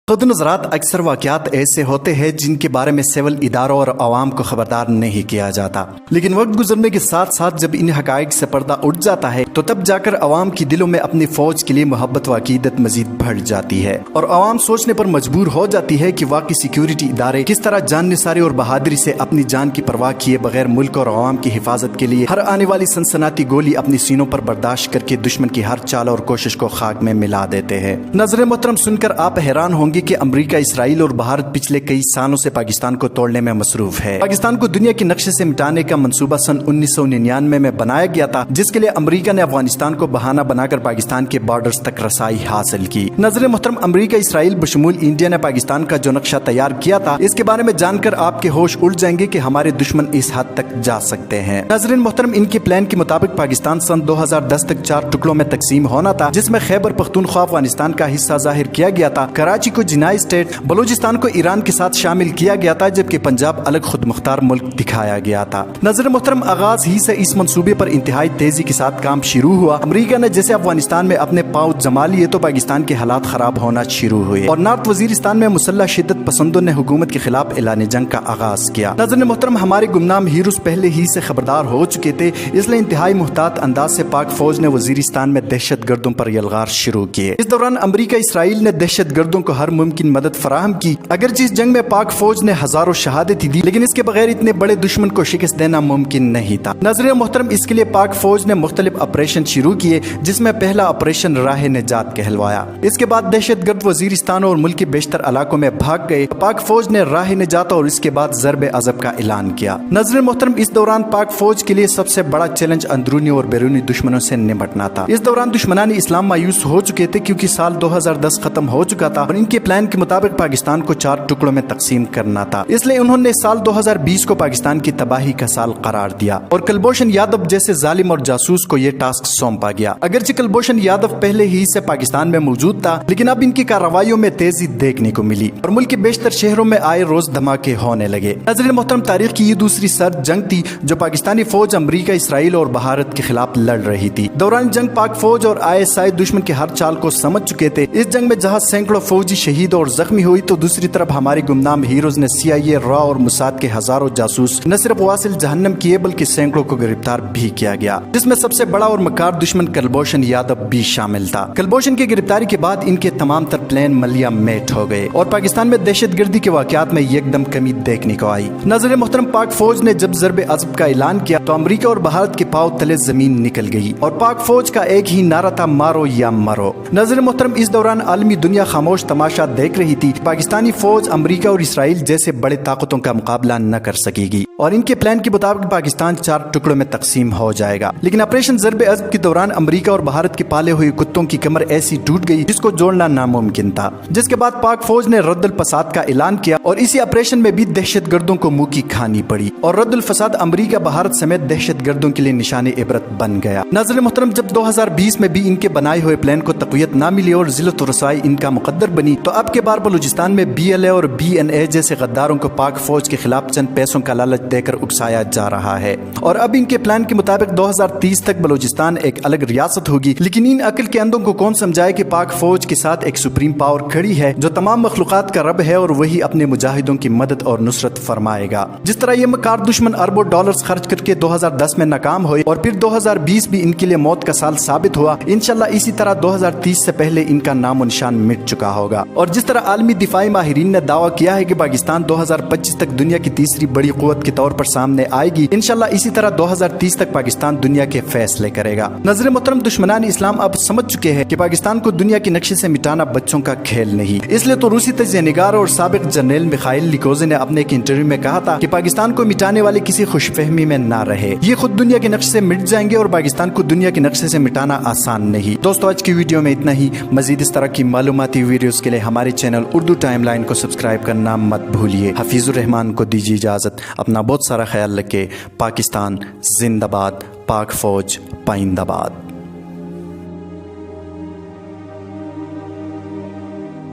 खुद नज़रात अक्सर वाक़यात ऐसे होते हैं जिनके बारे में सिविल इदारों और आवाम को खबरदार नहीं किया जाता, लेकिन वक्त गुजरने के साथ साथ जब इन हक़ाइक़ से पर्दा उठ जाता है तो तब जाकर आवाम के दिलों में अपनी फ़ौज के लिए मोहब्बत व अक़ीदत मज़ीद बढ़ जाती है और आवाम सोचने पर मजबूर हो जाती है कि वाकई सिक्योरिटी इदारे किस तरह जाननिसारी और बहादुरी से अपनी जान की परवाह किए बगैर मुल्क और आवाम की हिफाजत के लिए हर आने वाली सनसनाती गोली अपनी सीनों पर बर्दाश्त करके दुश्मन की हर चाल और कोशिश को खाक में मिला देते हैं। नाज़रीन मोहतरम, सुनकर आप हैरान होंगे कि अमेरिका, इसराइल और भारत पिछले कई सालों से पाकिस्तान को तोड़ने में मसरूफ है। पाकिस्तान को दुनिया के नक्शे से मिटाने का मंसूबा सन 1999 में बनाया गया था, जिसके लिए अमेरिका ने अफगानिस्तान को बहाना बनाकर पाकिस्तान के बॉर्डर्स तक रसाई हासिल की। नाज़रीन मोहतरम, अमेरिका, इसराइल बशमूल इंडिया ने पाकिस्तान का जो नक्शा तैयार किया था, इसके बारे में जानकर आपके होश उड़ जाएंगे कि हमारे दुश्मन इस हद तक जा सकते हैं। नाज़रीन मोहतरम, इनके प्लान के मुताबिक पाकिस्तान सन 2010 तक 4 टुकड़ों में तकसीम होना था, जिसमें खैबर पख्तूनख्वा अफगानिस्तान का हिस्सा जाहिर किया गया था, कराची को जिनाई स्टेट, बलूचिस्तान को ईरान के साथ शामिल किया गया था, जबकि पंजाब अलग खुद मुख्तार मुल्क दिखाया गया था। नाज़रीन मोहतरम, आगाज ही से इस मंसूबे पर इंतहाई तेजी के साथ काम शुरू हुआ। अमेरिका ने जैसे अफगानिस्तान में अपने पांव जमा लिए तो पाकिस्तान के हालात खराब होना शुरू हुए और नॉर्थ वजीरिस्तान में मुसल्लह शिद्दत पसंदों ने हुकूमत के खिलाफ ऐलान जंग का आगाज किया। नाज़रीन मोहतरम, हमारे गुमनाम हीरोज पहले ही से खबरदार हो चुके थे, इसलिए इंतहाई मुहतात अंदाज से पाक फौज ने वजीरिस्तान में दहशत गर्दों पर यलगार शुरू किए। इस दौरान अमेरिका, इसराइल ने दहशत गर्दों को हर मुमकिन मदद फराहम की। अगरचे इस जंग में पाक फौज ने हजारों शहादत दी, लेकिन इसके बगैर इतने बड़े दुश्मन को शिकस्त देना मुमकिन नहीं था। नाज़रीन मोहतरम, इसके लिए पाक फौज ने मुख्तलिफ ऑपरेशन शुरू किए, जिसमें पहला ऑपरेशन राह निजात कहलवाया। इसके बाद दहशत गर्द वजीरिस्तान और मुल्क के बेशतर इलाकों में भाग गए। पाक फौज ने राह निजात और इसके बाद ज़रब अज़ब का ऐलान किया। नाज़रीन मोहतरम, इस दौरान पाक फौज के लिए सबसे बड़ा चैलेंज अंदरूनी और बैरूनी दुश्मनों से निपटना था। इस दौरान दुश्मनान इस्लाम मायूस हो चुके थे, क्योंकि साल 2010 खत्म हो चुका था और इनके प्लान के मुताबिक पाकिस्तान को 4 टुकड़ों में तकसीम करना था। इसलिए उन्होंने साल 2020 को पाकिस्तान की तबाही का साल करार दिया और कुलभूषण यादव जैसे जालिम और जासूस को यह टास्क सौंपा गया। अगरचे कुलभूषण यादव पहले ही से पाकिस्तान में मौजूद था, लेकिन अब इनकी कार्रवाइयों में तेजी देखने को मिली और मुल्क के बेशतर शहरों में आए रोज धमाके होने लगे। नाज़रीन मोहतरम, तारीख की ये दूसरी सर्द जंग थी जो पाकिस्तानी फौज अमेरिका, इसराइल और भारत के खिलाफ लड़ रही थी। दौरान जंग पाक फौज और ISI दुश्मन के हर चाल को समझ चुके थे। इस जंग में जहां सैकड़ों फौजी शहीद और जख्मी हुई, तो दूसरी तरफ हमारे गुमनाम हीरोज ने CIA, रॉ और मुसाद के हजारों जासूस न सिर्फ वासिल जहन्नम किए, बल्कि सैकड़ों को गिरफ्तार भी किया गया, जिसमें सबसे बड़ा और मकार दुश्मन कुलभूषण यादव भी शामिल था। कुलभूषण की गिरफ्तारी के बाद इनके तमाम तर प्लान मलिया मेट हो गए और पाकिस्तान में दहशतगर्दी के वाकयात में एकदम कमी देखने को आई। नाज़रीन मोहतरम, पाक फौज ने जब ज़रब अज़ब का ऐलान किया तो अमेरिका और भारत के पांव तले जमीन निकल गई और पाक फौज का एक ही नारा था, मारो या मरो। नाज़रीन मोहतरम, इस दौरान आलमी दुनिया खामोश तमाशा देख रही थी। पाकिस्तानी फौज अमेरिका और इसराइल जैसे बड़े ताकतों का मुकाबला न कर सकेगी और इनके प्लान के मुताबिक पाकिस्तान 4 टुकड़ों में तकसीम हो जाएगा। लेकिन ऑपरेशन ज़रब अज़ब के दौरान अमेरिका और भारत के पाले हुए कुत्तों की कमर ऐसी टूट गई जिसको जोड़ना नामुमकिन था, जिसके बाद पाक फौज ने रद्दुल फसाद का ऐलान किया और इसी ऑपरेशन में भी दहशत गर्दों को मुंह की खानी पड़ी और रद्दुल फसाद अमेरिका, भारत समेत दहशत गर्दों के लिए निशाने इबरत बन गया। नाज़रीन मोहतरम, जब 2020 में भी इनके बनाए हुए प्लान को तक़वियत न मिली और जिल्लत और रसाई इनका मुकद्दर बनी, तो अब के बार बलूचिस्तान में BLA और BNA जैसे गद्दारों को पाक फौज के खिलाफ चंद पैसों का लालच देकर उकसाया जा रहा है और अब इनके प्लान के मुताबिक 2030 तक बलूचिस्तान एक अलग रियासत होगी। लेकिन इन अकल के अंधों को कौन समझाए कि पाक फौज के साथ एक सुप्रीम पावर खड़ी है जो तमाम मखलूकात का रब है और वही अपने मुजाहिदों की मदद और नुसरत फरमाएगा। जिस तरह ये मकार दुश्मन अरबों डॉलर्स खर्च करके 2010 में नाकाम हुए और फिर 2020 भी इनके लिए मौत का साल साबित हुआ, इंशाल्लाह इसी तरह 2030 से पहले इनका नामो निशान मिट चुका होगा। और जिस तरह आलमी दिफाई माहिरीन ने दावा किया है कि पाकिस्तान 2025 तक दुनिया की तीसरी बड़ी कुव्वत के तौर पर सामने आएगी, इंशाल्लाह इसी तरह 2030 तक पाकिस्तान दुनिया के फैसले करेगा। नाज़रीन मोहतरम, दुश्मनान इस्लाम अब समझ चुके हैं कि पाकिस्तान को दुनिया के नक्शे से मिटाना बच्चों का खेल नहीं। इसलिए तो रूसी तजिया निगार और साबिक जनरल मिखाइल लिकोज़े ने अपने एक इंटरव्यू में कहा था कि पाकिस्तान को मिटाने वाले किसी खुशफहमी में ना रहे, ये खुद दुनिया के नक्शे से मिट जाएंगे और पाकिस्तान को दुनिया के नक्शे से मिटाना आसान नहीं। दोस्तों, आज की वीडियो में इतना ही। मजीद इस तरह की मालूमाती वीडियोस के लिए हमारे चैनल उर्दू टाइमलाइन को सब्सक्राइब करना मत भूलिए। हफीजुर रहमान को दीजिए इजाजत। अपना बहुत सारा ख्याल रखें। पाकिस्तान जिंदाबाद, पाक फौज पाइंदाबाद।